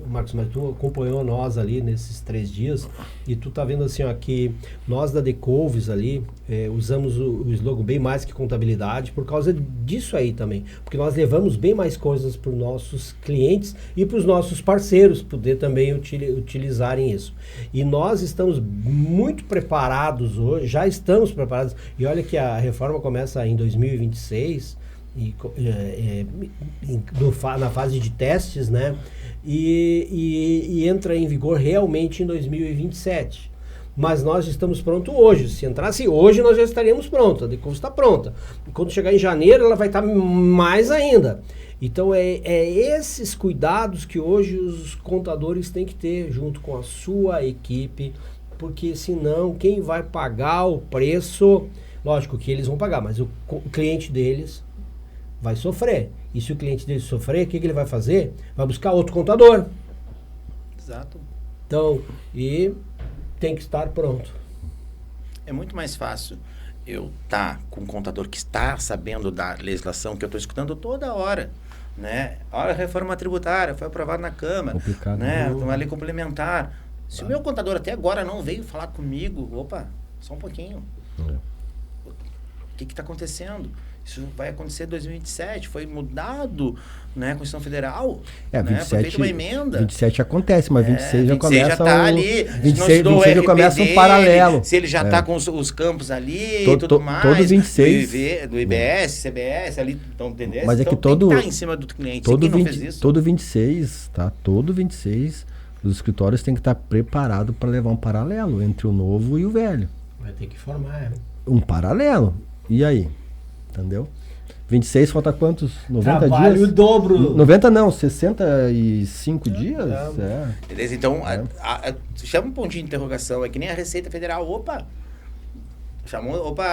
Marcos, mas tu acompanhou nós ali nesses 3 dias e tu tá vendo assim, ó, que nós da Decovos ali usamos o slogan bem mais que contabilidade por causa disso aí também, porque nós levamos bem mais coisas para os nossos clientes e para os nossos parceiros poder também utilizarem isso. E nós estamos muito preparados hoje, já estamos preparados, e olha que a reforma começa em 2026, na fase de testes, né? E entra em vigor realmente em 2027. Mas nós estamos prontos hoje. Se entrasse hoje, nós já estaríamos prontos. A Decovos está pronta. Quando chegar em janeiro, ela vai estar mais ainda. Então, esses cuidados que hoje os contadores têm que ter junto com a sua equipe, porque senão quem vai pagar o preço, lógico que eles vão pagar, mas o cliente deles vai sofrer. E se o cliente deles sofrer, o que ele vai fazer? Vai buscar outro contador. Exato. Então, e tem que estar pronto. É muito mais fácil eu estar com um contador que está sabendo da legislação que eu estou escutando toda hora, né? Olha, a reforma tributária foi aprovada na Câmara, complicado, né? Uma lei complementar. Se o meu contador até agora não veio falar comigo, opa, só um pouquinho. O que está acontecendo? Isso vai acontecer em 2027, foi mudado, né, a Constituição Federal, 27, foi feita uma emenda. 27 acontece, mas 26 já começa... 26 já está ali, 26 já começa um paralelo. Se ele já está com os campos ali e tudo mais. Todo 26... Do IBS, CBS, ali, estão entendendo? Mas então, que todo... tem que estar em cima do cliente. Todo, não fez isso. Todo 26, tá? Todo 26, os escritórios têm que estar preparados para levar um paralelo entre o novo e o velho. Vai ter que formar, um paralelo. E aí? Entendeu? 26 falta quantos? 90 Trabalho dias? o dobro. 90 não, 65 dias? Beleza? Então, chama um pontinho de interrogação. É que nem a Receita Federal. Opa,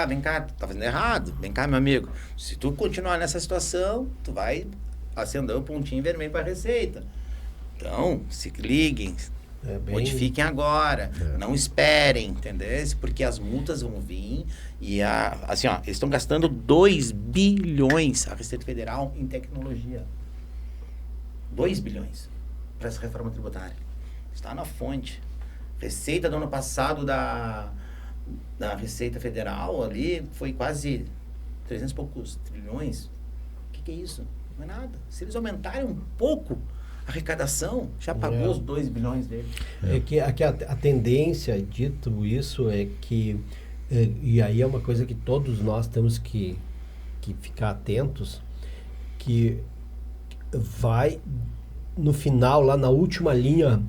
vem cá, tu tá fazendo errado. Vem cá, meu amigo. Se tu continuar nessa situação, tu vai acender o pontinho vermelho para a Receita. Então, se liguem. Modifiquem agora, não esperem, entendeu? Porque as multas vão vir e assim, ó, eles estão gastando 2 bilhões a Receita Federal em tecnologia. 2 bilhões para essa reforma tributária. Está na fonte. Receita do ano passado da Receita Federal ali foi quase 300 e poucos trilhões. O que é isso? Não é nada. Se eles aumentarem um pouco a arrecadação, já pagou os 2 bilhões dele. É que a tendência, dito isso, é que, e aí é uma coisa que todos nós temos que ficar atentos, que vai, no final, lá na última linha,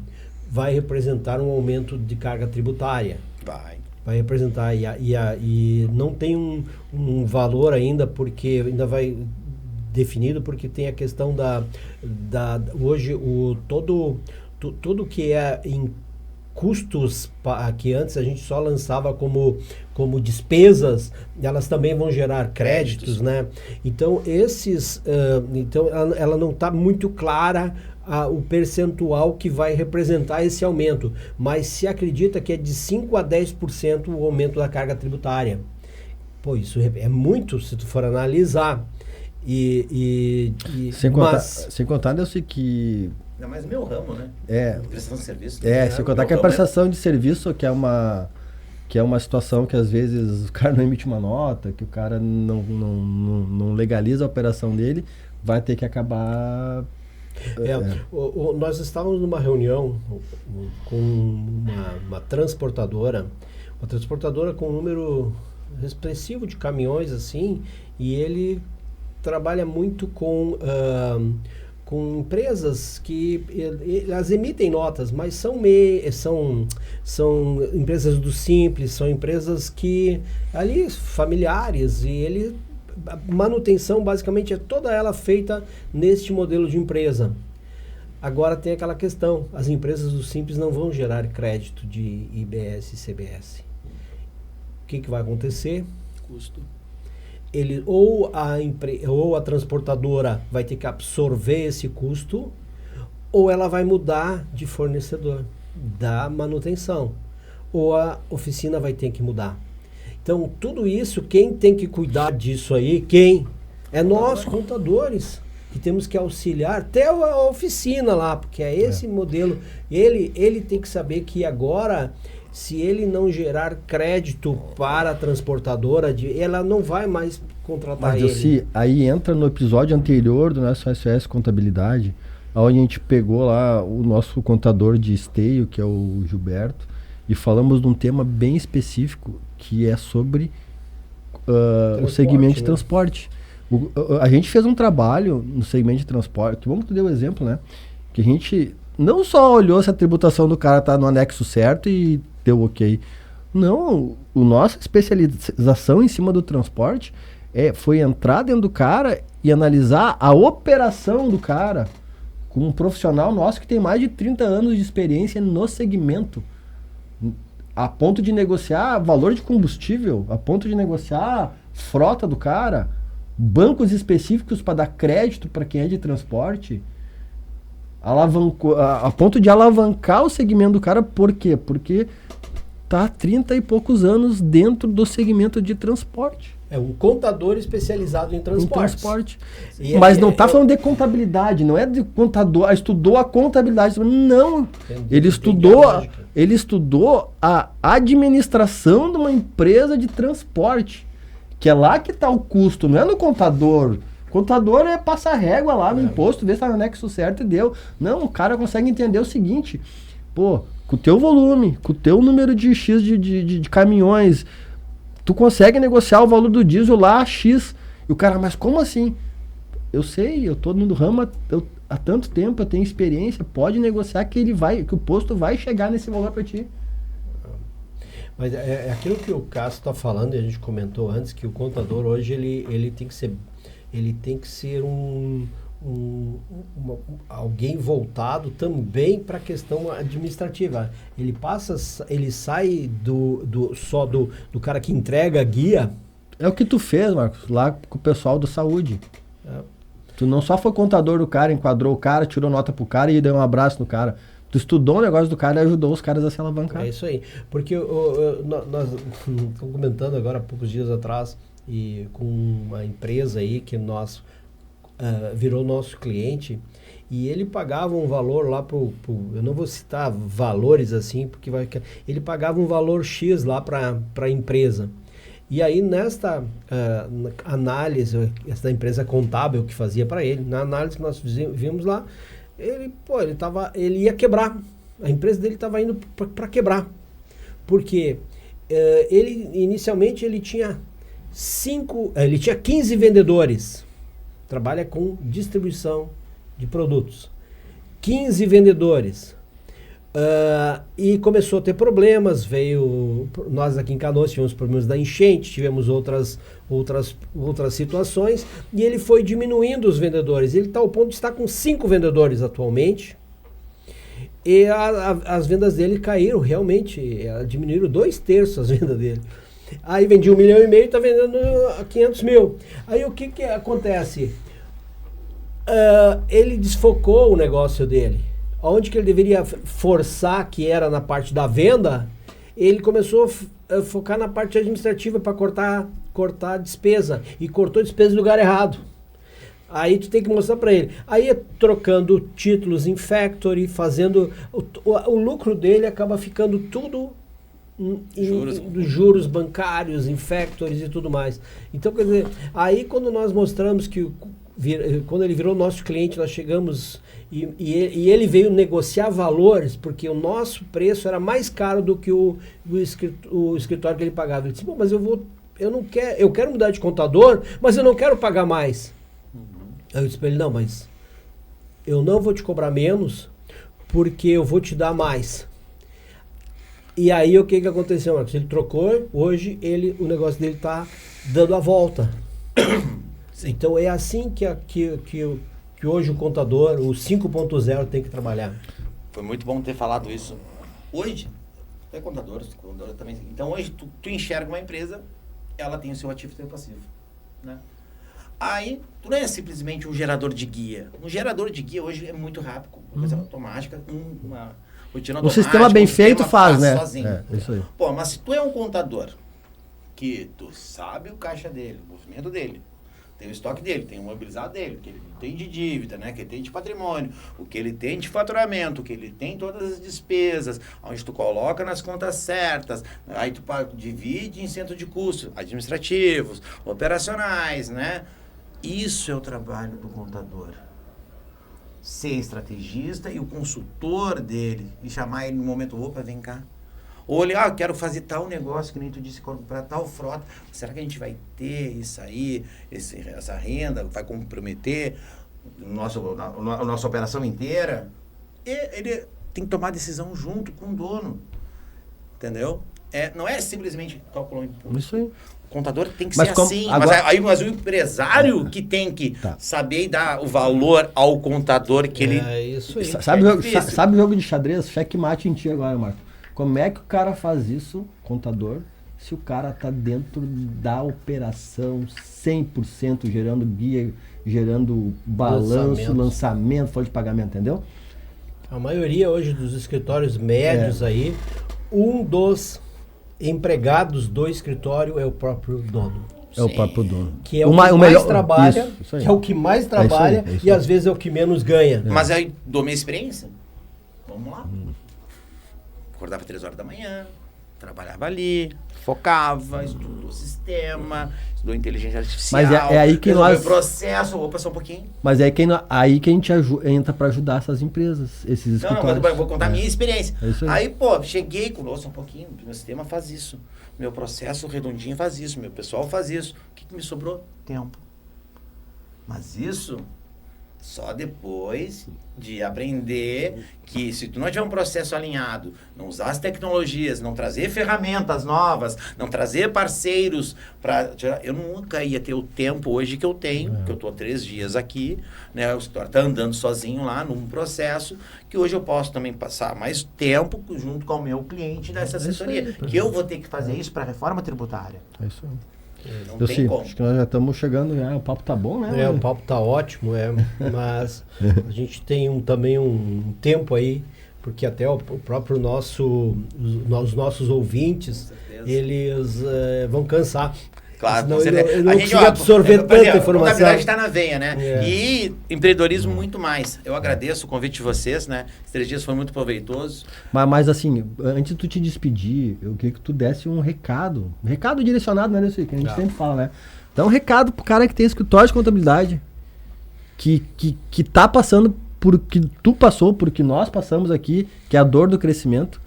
vai representar um aumento de carga tributária. Vai representar, e não tem um valor ainda, porque ainda vai... definido, porque tem a questão hoje tudo que é em custos que antes a gente só lançava como despesas, elas também vão gerar créditos, né? Então então ela não está muito clara o percentual que vai representar esse aumento, mas se acredita que é de 5 a 10% o aumento da carga tributária. Pô, isso é muito se tu for analisar. Sem contar, eu sei que... Ainda mais meu ramo, né? Prestação de serviço. Sem contar que a prestação de serviço, que é uma situação que às vezes o cara não emite uma nota, que o cara não legaliza a operação dele, vai ter que acabar... Nós estávamos numa reunião com uma transportadora com um número expressivo de caminhões, assim, e ele trabalha muito com empresas que elas emitem notas, mas são empresas do Simples, são empresas que ali familiares, e a manutenção basicamente é toda ela feita neste modelo de empresa. Agora tem aquela questão, as empresas do Simples não vão gerar crédito de IBS e CBS. O que vai acontecer? Custo. Ou a transportadora vai ter que absorver esse custo, ou ela vai mudar de fornecedor da manutenção, ou a oficina vai ter que mudar. Então, tudo isso, quem tem que cuidar disso aí, quem? É nós, contadores, que temos que auxiliar até a oficina lá, porque é esse modelo. Ele tem que saber que agora, se ele não gerar crédito para a transportadora, ela não vai mais contratar ele. Mas, aí entra no episódio anterior do nosso SOS Contabilidade, onde a gente pegou lá o nosso contador de esteio, que é o Gilberto, e falamos de um tema bem específico, que é sobre o segmento de transporte. A gente fez um trabalho no segmento de transporte, que bom que tu deu o exemplo, né? Que a gente não só olhou se a tributação do cara tá no anexo certo e deu ok. Não, a nossa especialização em cima do transporte foi entrar dentro do cara e analisar a operação do cara com um profissional nosso que tem mais de 30 anos de experiência no segmento, a ponto de negociar valor de combustível, a ponto de negociar frota do cara, bancos específicos para dar crédito para quem é de transporte, a ponto de alavancar o segmento do cara. Por quê? Porque tá há 30 e poucos anos dentro do segmento de transporte. É um contador especializado em transporte. Mas não está falando de contabilidade, não é de contador, estudou a contabilidade, não. Ele estudou a administração de uma empresa de transporte, que é lá que está o custo, não é no contador. Contador é passar régua lá no imposto, ver se está no anexo certo e deu. Não, o cara consegue entender o seguinte, com o teu volume, com o teu número de X de caminhões, tu consegue negociar o valor do diesel lá, X. E o cara, mas como assim? Eu sei, eu tô no ramo há tanto tempo, eu tenho experiência, pode negociar que o posto vai chegar nesse valor para ti. Mas é aquilo que o Cássio está falando, e a gente comentou antes, que o contador hoje ele tem que ser alguém voltado também para a questão administrativa. Ele sai só do cara que entrega a guia. É o que tu fez, Marcos, lá com o pessoal do saúde. Tu não só foi contador do cara, enquadrou o cara, tirou nota pro cara e deu um abraço no cara. Tu estudou o negócio do cara e ajudou os caras a se alavancar. É isso aí. Porque nós estamos comentando agora há poucos dias atrás e com uma empresa aí que nós virou nosso cliente, e ele pagava um valor lá eu não vou citar valores assim, porque ele pagava um valor X lá para a empresa. E aí nesta análise, essa empresa contábil que fazia para ele, na análise que nós vimos lá, ele ia quebrar. A empresa dele estava indo para quebrar. Porque inicialmente ele tinha 15 vendedores. Trabalha com distribuição de produtos. 15 vendedores. E começou a ter problemas. Nós aqui em Canoas tivemos problemas da enchente, tivemos outras situações, e ele foi diminuindo os vendedores. Ele está ao ponto de estar com 5 vendedores atualmente, e as vendas dele caíram realmente, diminuíram 2/3 as vendas dele. Aí vendia 1,5 milhão e está vendendo 500 mil. Aí o que acontece? Ele desfocou o negócio dele. Onde que ele deveria forçar, que era na parte da venda, ele começou a focar na parte administrativa para cortar a despesa. E cortou a despesa no lugar errado. Aí tu tem que mostrar para ele. Aí é trocando títulos em factory, fazendo... O lucro dele acaba ficando tudo dos juros bancários, em factories e tudo mais. Então, quer dizer, aí quando nós mostramos que... Quando ele virou nosso cliente, nós chegamos e ele veio negociar valores, porque o nosso preço era mais caro do que o escritório que ele pagava. Ele disse, bom, mas eu quero mudar de contador, mas eu não quero pagar mais. Aí eu disse para ele, não, mas eu não vou te cobrar menos, porque eu vou te dar mais. E aí o que aconteceu, Marcos? Ele trocou, hoje o negócio dele está dando a volta. Então é assim que hoje o contador, o 5.0 tem que trabalhar. Foi muito bom ter falado isso. Hoje, tu é contador também. Então hoje tu enxerga uma empresa, ela tem o seu ativo e o seu passivo, né? Aí, tu não é simplesmente um gerador de guia. Um gerador de guia hoje é muito rápido, uma coisa automática, uma rotina automática. Um sistema bem feito faz, né? Sozinho. É, isso aí. Pô, mas se tu é um contador que tu sabe o caixa dele, o movimento dele, tem o estoque dele, tem o mobilizado dele, o que ele tem de dívida, né? O que ele tem de patrimônio, o que ele tem de faturamento, o que ele tem todas as despesas, onde tu coloca nas contas certas, aí tu divide em centro de custos administrativos, operacionais, né? Isso é o trabalho do contador. Ser estrategista e o consultor dele, e chamar ele no momento, opa, vem cá. Ou ele, quero fazer tal negócio, que nem tu disse, para tal frota. Será que a gente vai ter isso aí, essa renda, vai comprometer a nossa operação inteira? E ele tem que tomar decisão junto com o dono. Entendeu? Não é simplesmente calcular um imposto. Isso aí. O contador tem que Mas ser como, assim. agora... Mas o empresário que tem que saber dar o valor ao contador que ele... É isso aí. Sabe o jogo de xadrez? Checkmate em ti agora, Marco. Como é que o cara faz isso, contador, se o cara tá dentro da operação 100%, gerando guia, gerando balanço, lançamento, folha de pagamento, entendeu? A maioria hoje dos escritórios médios aí, um dos empregados do escritório é o próprio dono. É o próprio dono. Que é o que mais trabalha, que é o que mais trabalha e às vezes é o que menos ganha. Mas aí, dou minha experiência. Vamos lá. Acordava 3 horas da manhã, trabalhava ali, focava, estudou o sistema, estudou inteligência artificial. Mas é aí que nós... o processo, vou passar um pouquinho. Mas é aí que a gente entra para ajudar essas empresas, esses escritórios. Não, vou contar a minha experiência. É isso aí. Aí, pô, cheguei com um pouquinho, meu sistema faz isso, meu processo redondinho faz isso, meu pessoal faz isso. O que me sobrou? Tempo. Mas isso... Só depois de aprender que se tu não tiver um processo alinhado, não usar as tecnologias, não trazer ferramentas novas, não trazer parceiros para... Eu nunca ia ter o tempo hoje que eu tenho, que eu estou 3 dias aqui, né? O escritório está andando sozinho lá num processo que hoje eu posso também passar mais tempo junto com o meu cliente dessa assessoria. Que eu vou ter que fazer isso para a reforma tributária. É isso aí. Não Eu tem sim, como. acho que nós já estamos chegando, o papo tá bom, né? O papo tá ótimo, mas a gente tem também um tempo aí, porque até o próprio os nossos ouvintes, eles vão cansar. Claro, senão com certeza. eu não consigo absorver tanta informação. Contabilidade está na veia, né? E empreendedorismo muito mais. Eu agradeço o convite de vocês, né? Esses 3 dias foi muito proveitoso. Mas assim, antes de tu te despedir, eu queria que tu desse um recado direcionado, né, Nesse que a gente sempre fala, né? Dá um recado pro cara que tem escritório de contabilidade, que tá passando por que tu passou, por que nós passamos aqui, que é a dor do crescimento.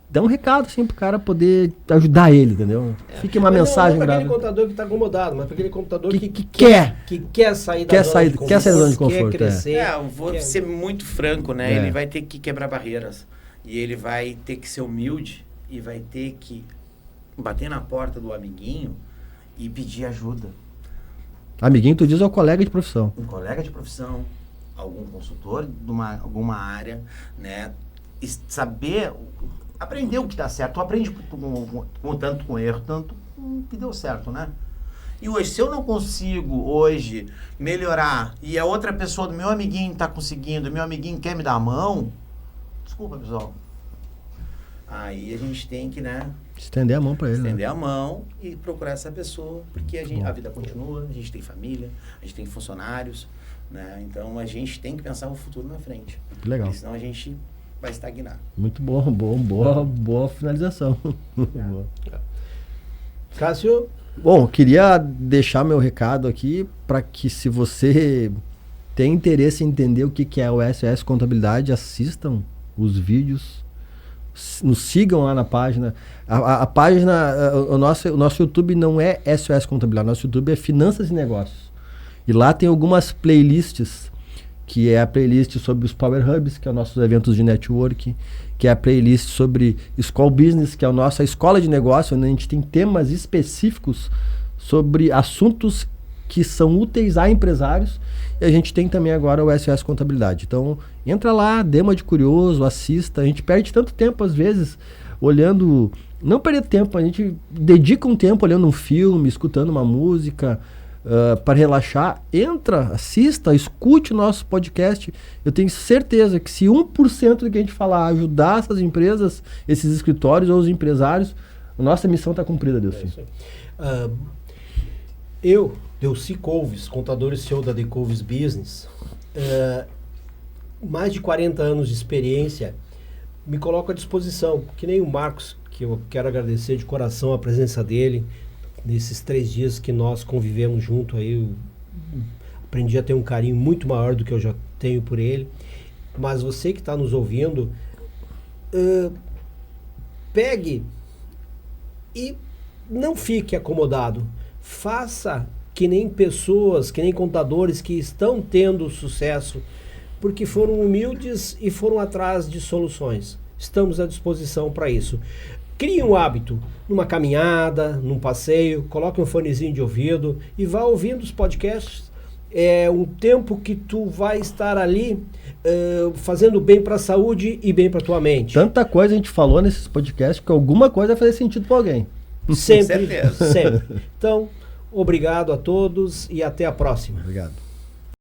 Dá um recado, assim, pro cara poder ajudar ele, entendeu? Fique uma mensagem não para grave. aquele contador que tá acomodado, mas para aquele contador que quer sair da zona de conforto. Quer sair da zona de conforto, quer crescer. Eu vou ser muito franco, né? Ele vai ter que quebrar barreiras. E ele vai ter que ser humilde e vai ter que bater na porta do amiguinho e pedir ajuda. Amiguinho, tu diz, é o colega de profissão. Um colega de profissão, algum consultor de alguma área, né? E saber... Aprender o que dá certo. Tu aprende tanto com erro, tanto com o que deu certo, né? E hoje, se eu não consigo hoje melhorar e a outra pessoa do meu amiguinho tá conseguindo, meu amiguinho quer me dar a mão, desculpa, pessoal. Aí a gente tem que, né, Estender a mão para ele. estender a mão e procurar essa pessoa, porque a vida continua, a gente tem família, a gente tem funcionários, né? Então a gente tem que pensar o futuro na frente. Que legal. Porque senão a gente vai estagnar. Muito bom, boa finalização. Boa. Cássio, Bom, queria deixar meu recado aqui para que, se você tem interesse em entender o que é o SOS Contabilidade, assistam os vídeos, nos sigam lá na página. A página, o nosso YouTube não é SOS Contabilidade, nosso YouTube é Finanças e Negócios. E lá tem algumas playlists, que é a playlist sobre os Power Hubs, que é os nossos eventos de network, que é a playlist sobre School Business, que é a nossa escola de negócio, onde a gente tem temas específicos sobre assuntos que são úteis a empresários. E a gente tem também agora o SOS Contabilidade. Então, entra lá, dê uma de curioso, assista. A gente perde tanto tempo, às vezes, olhando... Não perder tempo, a gente dedica um tempo olhando um filme, escutando uma música... para relaxar, entra, assista, escute o nosso podcast. Eu tenho certeza que se 1% do que a gente falar ajudar essas empresas, esses escritórios ou os empresários, a nossa missão está cumprida, Delci. Eu, Delci Couves, contador e CEO da The Couves Business, mais de 40 anos de experiência, me coloco à disposição, que nem o Marcos, que eu quero agradecer de coração a presença dele. Nesses 3 dias que nós convivemos junto aí, eu aprendi a ter um carinho muito maior do que eu já tenho por ele. Mas você que está nos ouvindo, pegue e não fique acomodado. Faça que nem pessoas, que nem contadores que estão tendo sucesso, porque foram humildes e foram atrás de soluções. Estamos à disposição para isso. Crie um hábito, numa caminhada, num passeio, coloque um fonezinho de ouvido e vá ouvindo os podcasts. É um tempo que tu vai estar ali fazendo bem para a saúde e bem para tua mente. Tanta coisa a gente falou nesses podcasts que alguma coisa vai fazer sentido para alguém. Sempre, Com certeza. sempre. Então, obrigado a todos e até a próxima. Obrigado.